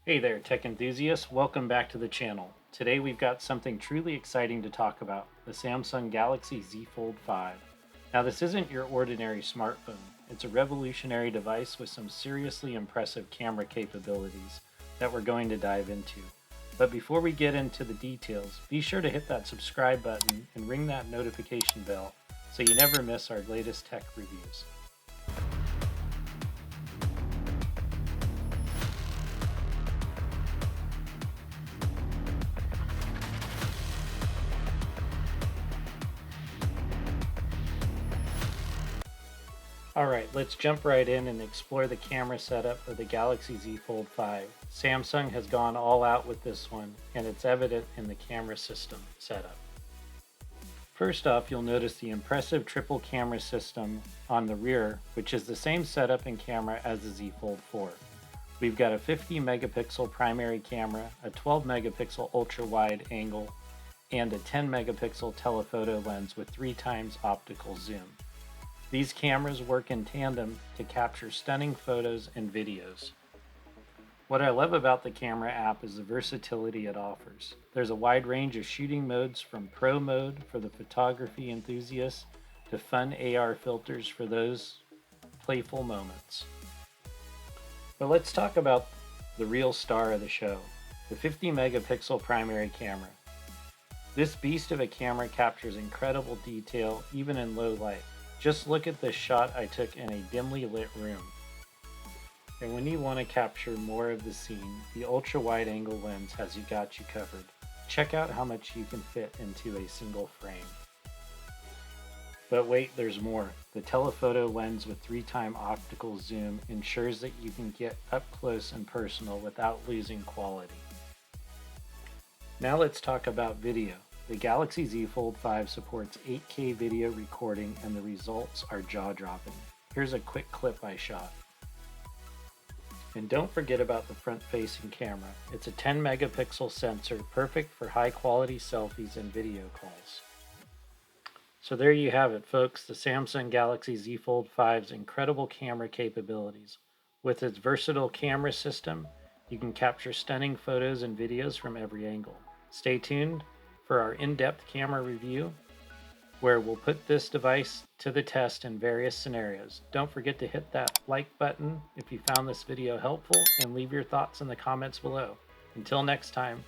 Hey there, tech enthusiasts. Welcome back to the channel. Today we've got something truly exciting to talk about, the Samsung Galaxy Z Fold 5. Now this isn't your ordinary smartphone. It's a revolutionary device with some seriously impressive camera capabilities that we're going to dive into. But before we get into the details, be sure to hit that subscribe button and ring that notification bell so you never miss our latest tech reviews. Alright, let's jump right in and explore the camera setup of the Galaxy Z Fold 5. Samsung has gone all out with this one, and it's evident in the camera system setup. First off, you'll notice the impressive triple camera system on the rear, which is the same setup and camera as the Z Fold 4. We've got a 50 megapixel primary camera, a 12 megapixel ultra wide angle, and a 10 megapixel telephoto lens with 3 times optical zoom. These cameras work in tandem to capture stunning photos and videos. What I love about the camera app is the versatility it offers. There's a wide range of shooting modes, from pro mode for the photography enthusiasts to fun AR filters for those playful moments. But let's talk about the real star of the show, the 50 megapixel primary camera. This beast of a camera captures incredible detail even in low light. Just look at this shot I took in a dimly lit room. And when you want to capture more of the scene, the ultra wide angle lens has got you covered. Check out how much you can fit into a single frame. But wait, there's more. The telephoto lens with 3-time optical zoom ensures that you can get up close and personal without losing quality. Now let's talk about video. The Galaxy Z Fold 5 supports 8K video recording and the results are jaw-dropping. Here's a quick clip I shot. And don't forget about the front-facing camera. It's a 10 megapixel sensor, perfect for high-quality selfies and video calls. So there you have it, folks, the Samsung Galaxy Z Fold 5's incredible camera capabilities. With its versatile camera system, you can capture stunning photos and videos from every angle. Stay tuned for our in-depth camera review, where we'll put this device to the test in various scenarios. Don't forget to hit that like button if you found this video helpful, and leave your thoughts in the comments below. Until next time.